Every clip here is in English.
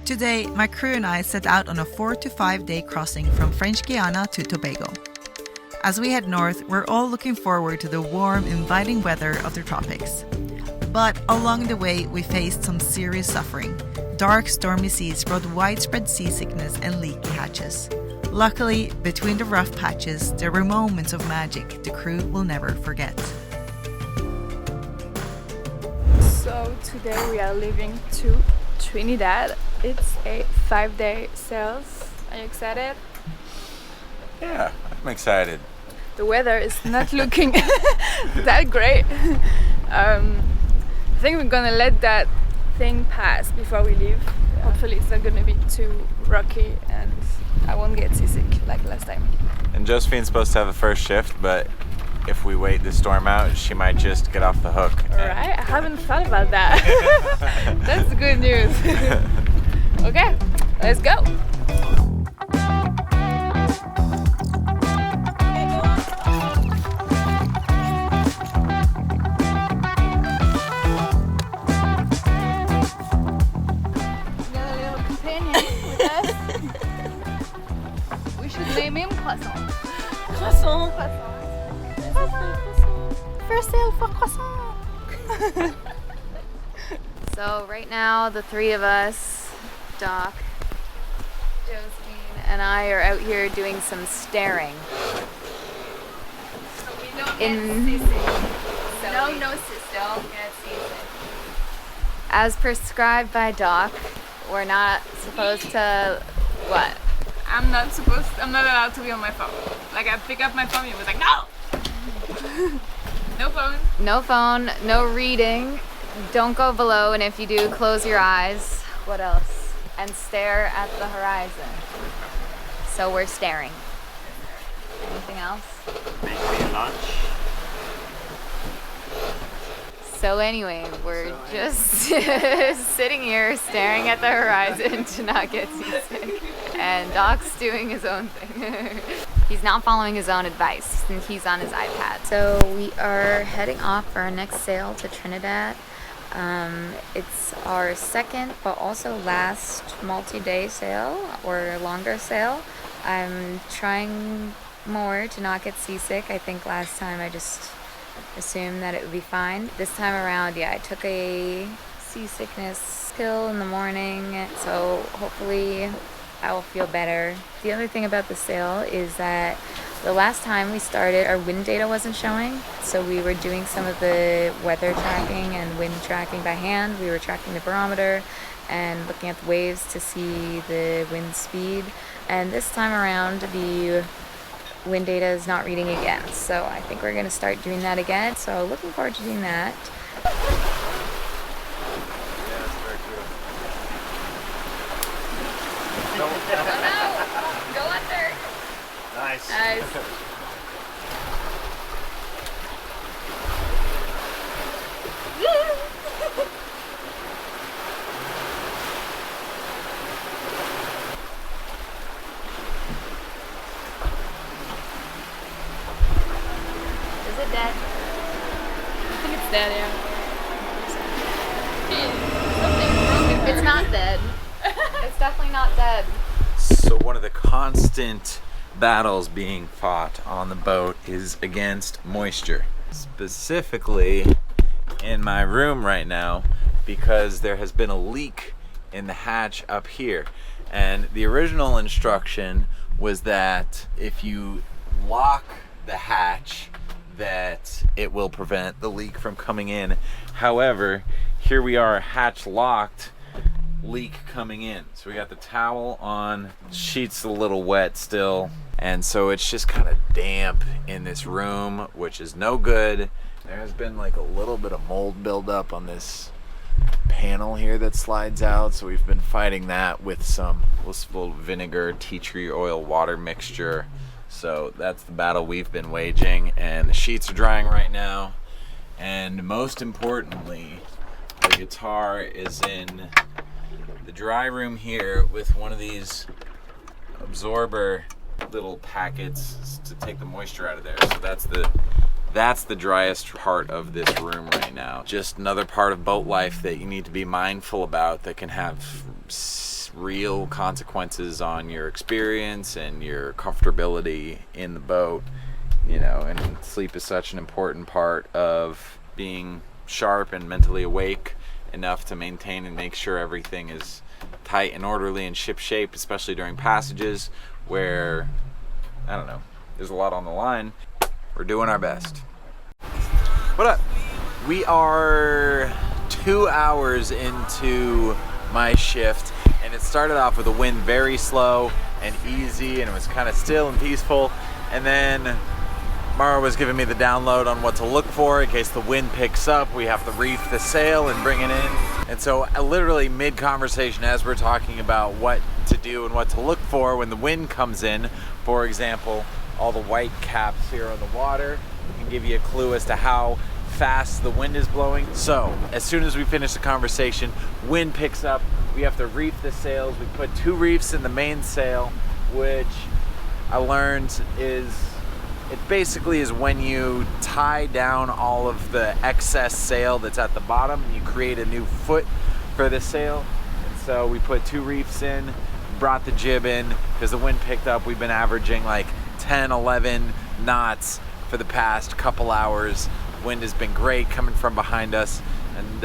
Today, my crew and I set out on a 4 to 5 day crossing from French Guiana to Tobago. As we head north, we're all looking forward to the warm, inviting weather of the tropics. But along the way, we faced some serious suffering. Dark, stormy seas brought widespread seasickness and leaky hatches. Luckily, between the rough patches, there were moments of magic the crew will never forget. So today we are leaving to Trinidad. It's a 5-day sail. Are you excited? Yeah, I'm excited. The weather is not looking that great. I think we're gonna let that thing pass before we leave. Hopefully it's not gonna be too rocky and I won't get seasick like last time. And Josephine's supposed to have a first shift, but if we wait the storm out, she might just get off the hook. Alright, I haven't thought about that. That's good news. Okay, let's go. Name him Croissant. Croissant. First sale for Croissant. So right now the three of us, Doc, Josephine, and I are out here doing some staring. So we don't In- get seasick. So No seasick. Don't get seasick. As prescribed by Doc, we're not supposed to what? I'm not allowed to be on my phone. Like I pick up my phone and it was like, no! No phone. No phone, no reading, don't go below, and if you do, close your eyes. What else? And stare at the horizon. So we're staring. Anything else? Make me lunch. So anyway, we're just sitting here staring at the horizon to not get seasick. And Doc's doing his own thing. He's not following his own advice, and he's on his iPad. So we are heading off for our next sail to Trinidad. It's our second, but also last multi-day sail or longer sail. I'm trying more to not get seasick. I think last time I just assumed that it would be fine. This time around, yeah, I took a seasickness pill in the morning, so hopefully I will feel better. The other thing about the sail is that the last time we started, our wind data wasn't showing, so we were doing some of the weather tracking and wind tracking by hand. We were tracking the barometer and looking at the waves to see the wind speed, and this time around the wind data is not reading again, so I think we're going to start doing that again, so looking forward to doing that. Go under. Nice. Is it dead? I think it's dead, yeah. It's not dead. It's definitely not dead. So one of the constant battles being fought on the boat is against moisture. Specifically in my room right now, because there has been a leak in the hatch up here. And the original instruction was that if you lock the hatch, that it will prevent the leak from coming in. However, here we are, hatch locked, leak coming in. So we got the towel on, sheets a little wet still, and so it's just kind of damp in this room, which is no good. There has been like a little bit of mold buildup on this panel here that slides out, so we've been fighting that with some little vinegar, tea tree oil, water mixture. So that's the battle we've been waging, and the sheets are drying right now. And most importantly, the guitar is in the dry room here with one of these absorber little packets to take the moisture out of there. So that's the driest part of this room right now. Just another part of boat life that you need to be mindful about that can have real consequences on your experience and your comfortability in the boat, you know, and sleep is such an important part of being sharp and mentally awake enough to maintain and make sure everything is tight and orderly and ship shape, especially during passages where, I don't know, there's a lot on the line. We're doing our best. What up? We are 2 hours into my shift, and it started off with a wind very slow and easy, and it was kind of still and peaceful. And then Mara was giving me the download on what to look for in case the wind picks up. We have to reef the sail and bring it in. And so literally mid-conversation, as we're talking about what to do and what to look for when the wind comes in, for example, all the white caps here on the water can give you a clue as to how fast the wind is blowing. So as soon as we finish the conversation, wind picks up, we have to reef the sails. We put 2 reefs in the main sail, which I learned is, it basically is when you tie down all of the excess sail that's at the bottom, you create a new foot for the sail. And so we put 2 reefs in, brought the jib in, because the wind picked up. We've been averaging like 10, 11 knots for the past couple hours. Wind has been great coming from behind us. And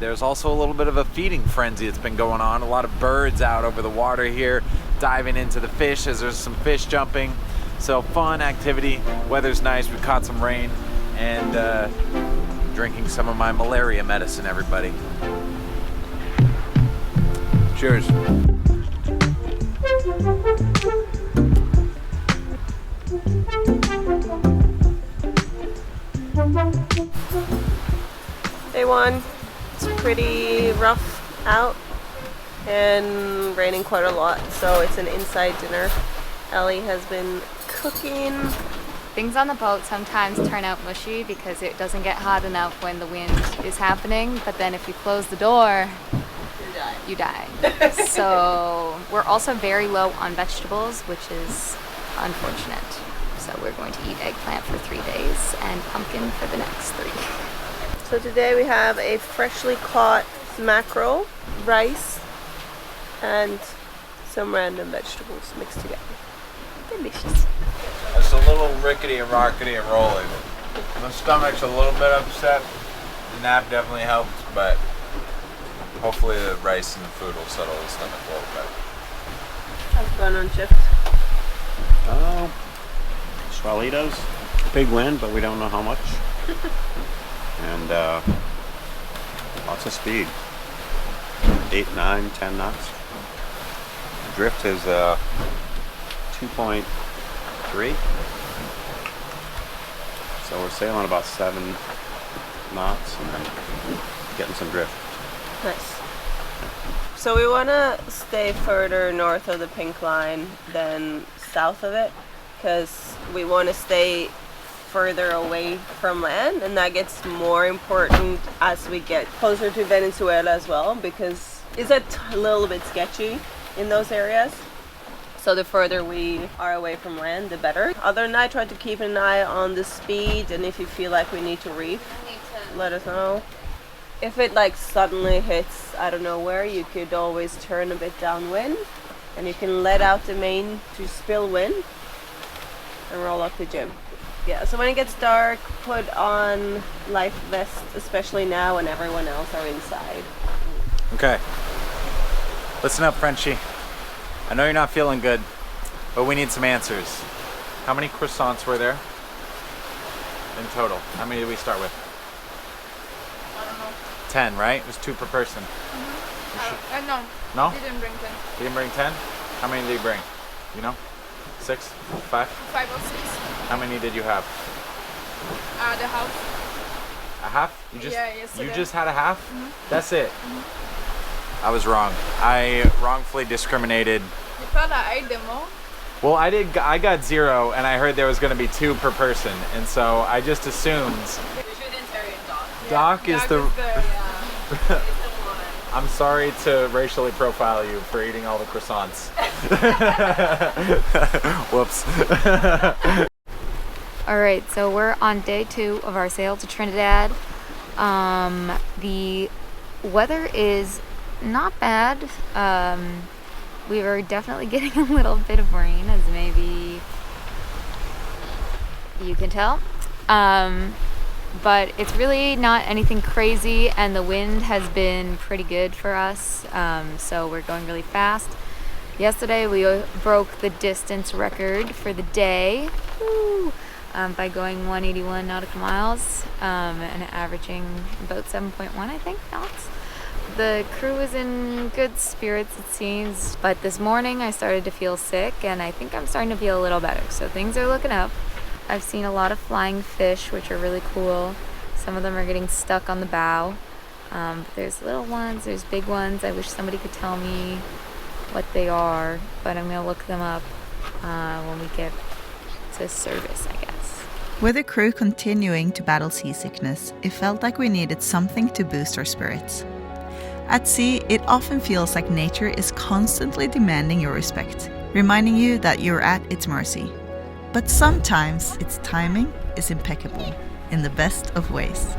there's also a little bit of a feeding frenzy that's been going on. A lot of birds out over the water here, diving into the fish as there's some fish jumping. So fun activity, weather's nice, we caught some rain, and drinking some of my malaria medicine, everybody. Cheers. Day 1, it's pretty rough out and raining quite a lot, so it's an inside dinner. Ellie has been cooking. Things on the boat sometimes turn out mushy because it doesn't get hot enough when the wind is happening, but then if you close the door, you die. So we're also very low on vegetables, which is unfortunate. So we're going to eat eggplant for 3 days and pumpkin for the next 3. So today we have a freshly caught mackerel, rice, and some random vegetables mixed together. Delicious. It's a little rickety and rockety and rolling. My stomach's a little bit upset. The nap definitely helped, but hopefully the rice and the food will settle the stomach a little bit. How's it going on shift? Swalitos. Big wind, but we don't know how much. And lots of speed. 8, 9, 10 knots. Drift is 2.3. So we're sailing about 7 knots and then getting some drift. Nice. So we want to stay further north of the pink line than south of it, because we want to stay further away from land, and that gets more important as we get closer to Venezuela as well, because it's a little bit sketchy in those areas. So the further we are away from land, the better. Other than that, try to keep an eye on the speed, and if you feel like we need to reef, let us know. If it like suddenly hits out of nowhere, you could always turn a bit downwind, and you can let out the main to spill wind and roll up the jib. Yeah, so when it gets dark, put on life vest, especially now when everyone else are inside. Okay. Listen up, Frenchie. I know you're not feeling good, but we need some answers. How many croissants were there in total? How many did we start with? I don't know. 10, right? It was 2 per person. No. No? Didn't bring 10. You didn't bring 10? How many did you bring? You know? 6? 5? 5 or 6. How many did you have? The house. A half? You yesterday. just had a half? That's it. I was wrong. I wrongfully discriminated. You thought I ate them all? Well, I got 0, and I heard there was going to be 2 per person, and so I just assumed. Doc is the. I'm sorry to racially profile you for eating all the croissants. Whoops. All right, so we're on day 2 of our sail to Trinidad. The weather is not bad. We were definitely getting a little bit of rain, as maybe you can tell. But it's really not anything crazy, and the wind has been pretty good for us, so we're going really fast. Yesterday we broke the distance record for the day by going 181 nautical miles and averaging about 7.1, I think, knots. The crew was in good spirits, it seems, but this morning I started to feel sick, and I think I'm starting to feel a little better, so things are looking up. I've seen a lot of flying fish, which are really cool. Some of them are getting stuck on the bow. But there's little ones, there's big ones. I wish somebody could tell me what they are, but I'm gonna look them up when we get to service, I guess. With the crew continuing to battle seasickness, it felt like we needed something to boost our spirits. At sea, it often feels like nature is constantly demanding your respect, reminding you that you're at its mercy. But sometimes its timing is impeccable, in the best of ways.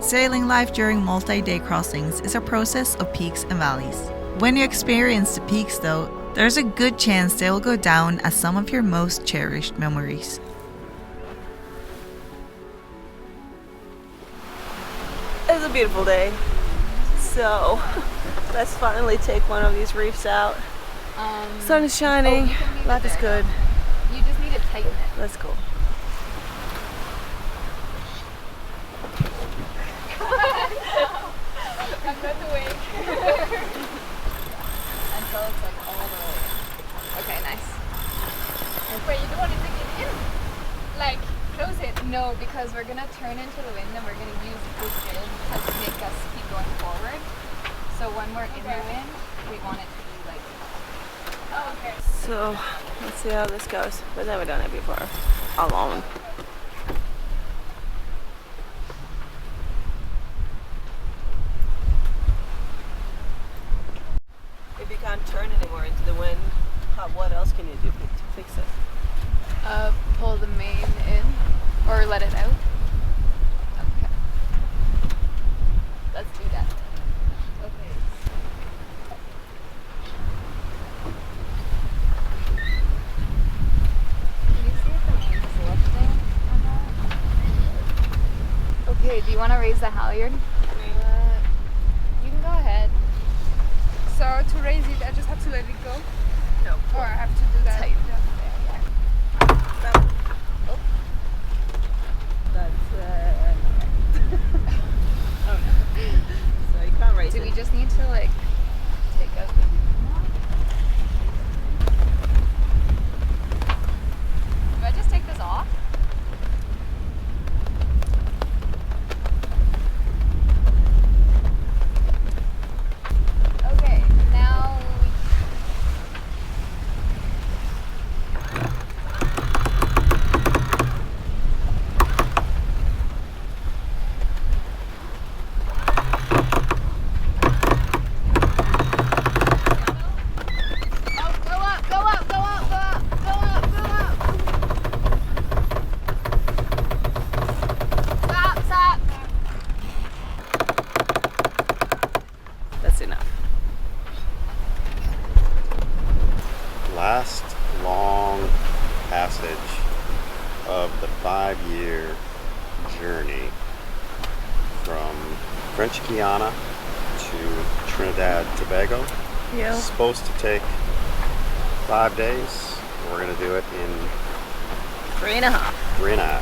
Sailing life during multi-day crossings is a process of peaks and valleys. When you experience the peaks though, there's a good chance they will go down as some of your most cherished memories. It's a beautiful day. So let's finally take one of these reefs out. Sun is shining, life is good. You just need to tighten it. Let's go. I'm going to wait. Until it's like all the way. Okay, nice. Wait, you don't want to take it in? Like, close it? No, because we're gonna turn into the wind and we're gonna use this wind to make us keep going forward. So when we're in the wind, we want it to be like... Oh, okay. So let's see how this goes. We've never done it before. Alone. If you can't turn anymore into the wind, what else can you do to fix it? Pull the main in, or let it out. Okay. Let's do that. Okay. Can you see if the main is lifting or not? Okay, do you want to raise the halyard? You can go ahead. So to raise it, I just have to let it go? No. Or I have to do that? Tight. Oh no. So you can't raise Do it. we just need to like take out the Do I just take this off? Okay, now That's enough. Last long passage of the 5-year journey from French Guiana to Trinidad, Tobago. Yeah. It's supposed to take 5 days. We're gonna do it in 3.5. 3.5.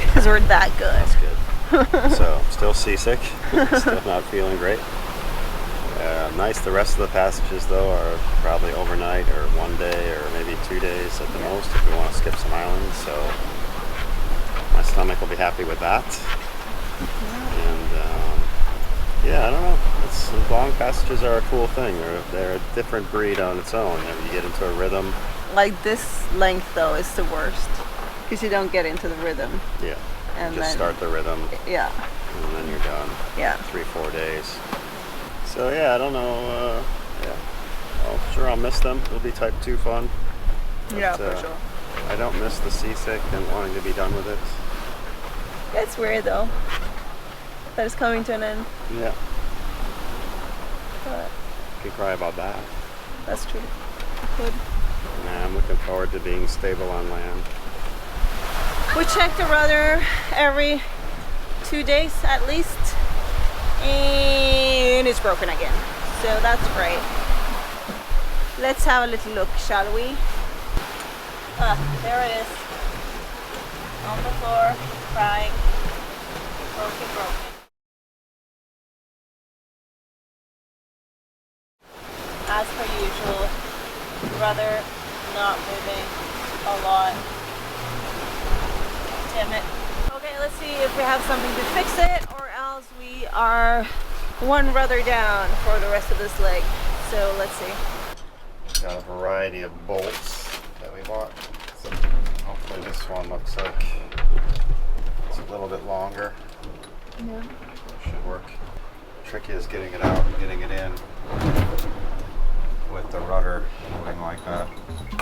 Because we're that good. That's good. So still seasick, still not feeling great. Nice. The rest of the passages though are probably overnight or 1 day or maybe 2 days at the most if we want to skip some islands. So my stomach will be happy with that. And yeah, I don't know. The long passages are a cool thing. They're a different breed on its own. You get into a rhythm. Like this length though is the worst because you don't get into the rhythm. Yeah. And Just then, start the rhythm. Yeah. And then you're done. Yeah. 3-4 days. So yeah, I don't know. Yeah. Well, sure, I'll miss them. It'll be type 2 fun. Yeah, But, for sure. I don't miss the seasick and wanting to be done with it. It's weird though that it's coming to an end. Yeah. But You can cry about that. that's true. Good. Yeah, I'm looking forward to being stable on land. We check the rudder every 2 days at least, and it's broken again. So that's great. Let's have a little look, shall we? There it is. On the floor, crying. Broken. As per usual, rudder not moving a lot. Damn it. Okay, let's see if we have something to fix it, or else we are one rudder down for the rest of this leg. So let's see. Got a variety of bolts that we bought. So hopefully this one looks like it's a little bit longer. Yeah. Should work. Tricky is getting it out and getting it in with the rudder moving like that.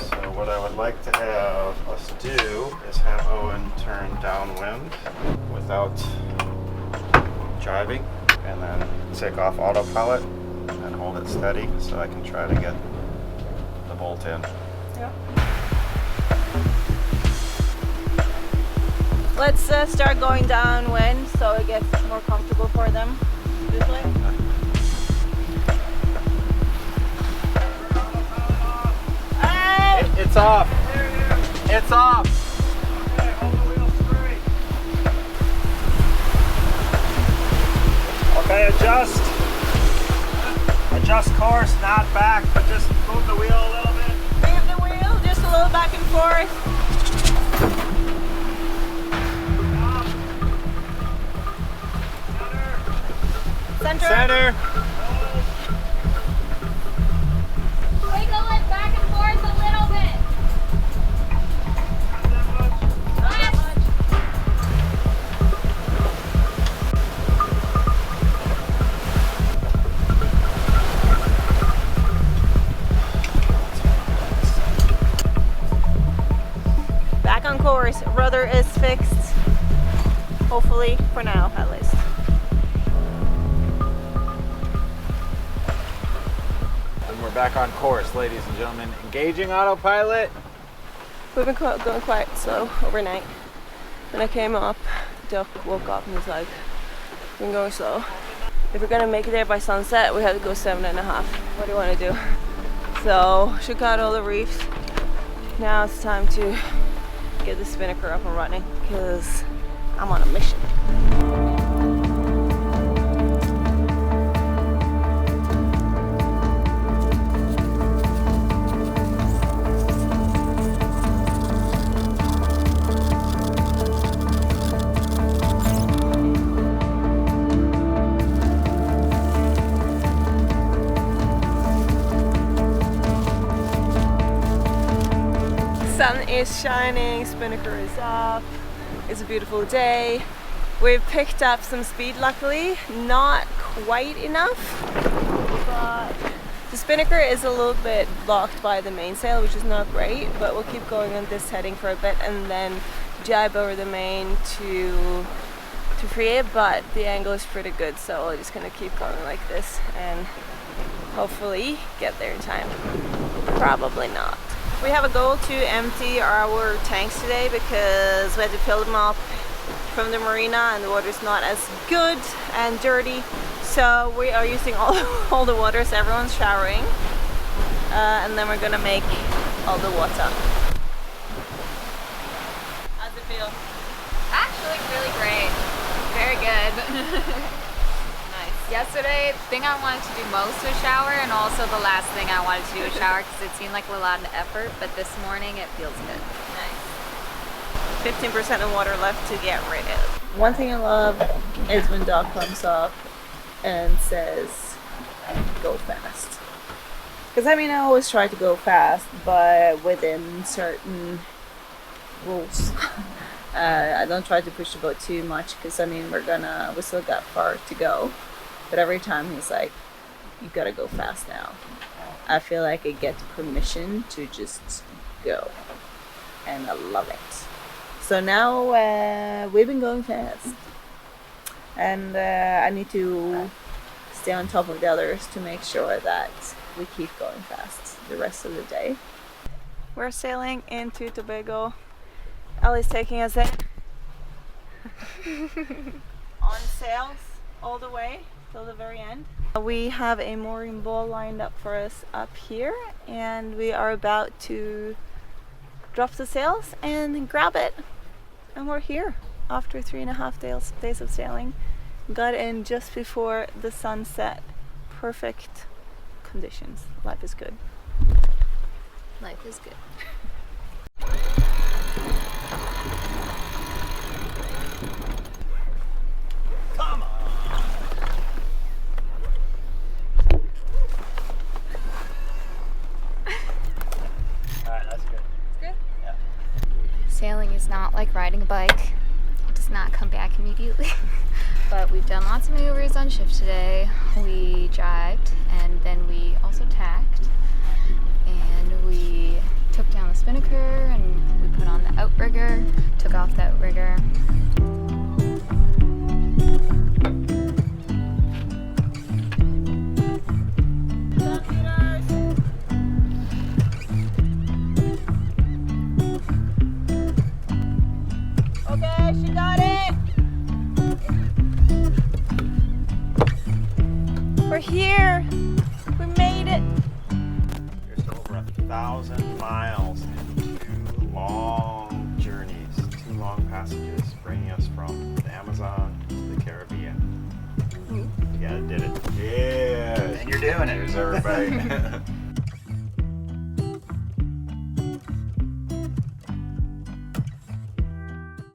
So what I would like to have us do is have Owen turn downwind without driving, and then take off autopilot and hold it steady so I can try to get the bolt in. Yeah. Let's start going downwind so it gets more comfortable for them. This way. It's off. It's off. Okay, hold the wheel straight. Okay, adjust course, not back, but just move the wheel a little bit. Move the wheel just a little back and forth. Center. Wiggle it back and forth a little bit. Back on course. Rudder is fixed. Hopefully, for now at least. And we're back on course, ladies and gentlemen. Engaging autopilot. We've been going quite slow overnight. When I came up, Duck woke up and was like, we've been going slow. If we're gonna make it there by sunset, we have to go 7.5. What do you want to do? So, shook out all the reefs. Now it's time to get the spinnaker up and running because I'm on a mission. Sun is shining, spinnaker is up. It's a beautiful day. We've picked up some speed, luckily, not quite enough, but the spinnaker is a little bit blocked by the mainsail, which is not great, but we'll keep going on this heading for a bit and then jibe over the main to free it, but the angle is pretty good, so we're just gonna keep going like this and hopefully get there in time. Probably not. We have a goal to empty our tanks today because we had to fill them up from the marina and the water's not as good and dirty. So we are using all the water, so everyone's showering. And then we're gonna make all the water. How's it feel? Actually, really great. Very very good. Nice. Yesterday, the thing I wanted to do most was shower, and also the last thing I wanted to do was shower because it seemed like a lot of effort, but this morning it feels good. Nice. 15% of water left to get rid of. One thing I love is when Doc comes up and says, go fast. Because I mean, I always try to go fast, but within certain rules. I don't try to push the boat too much because I mean, we still got far to go. But every time he's like, you gotta go fast now. I feel like I get permission to just go. And I love it. So now we've been going fast. And I need to stay on top of the others to make sure that we keep going fast the rest of the day. We're sailing into Tobago. Ellie's taking us in. On sails all the way till the very end. We have a mooring ball lined up for us up here, and we are about to drop the sails and grab it. And we're here after 3.5 days of sailing. Got in just before the sunset. Perfect conditions. Life is good. Life is good. Come on. Alright, that's good. Good? Yeah. Sailing is not like riding a bike. It does not come back immediately. But we've done lots of maneuvers on shift today. We jibed, and then we also tacked, and we took down the spinnaker, and we put on the outrigger, took off the outrigger. Okay, she got it! We're here! We made it! There's over 1,000 miles and 2 long journeys, 2 long passages bringing us from the Amazon to the Caribbean. You gotta did it. Yeah. And you're doing it. Here's everybody.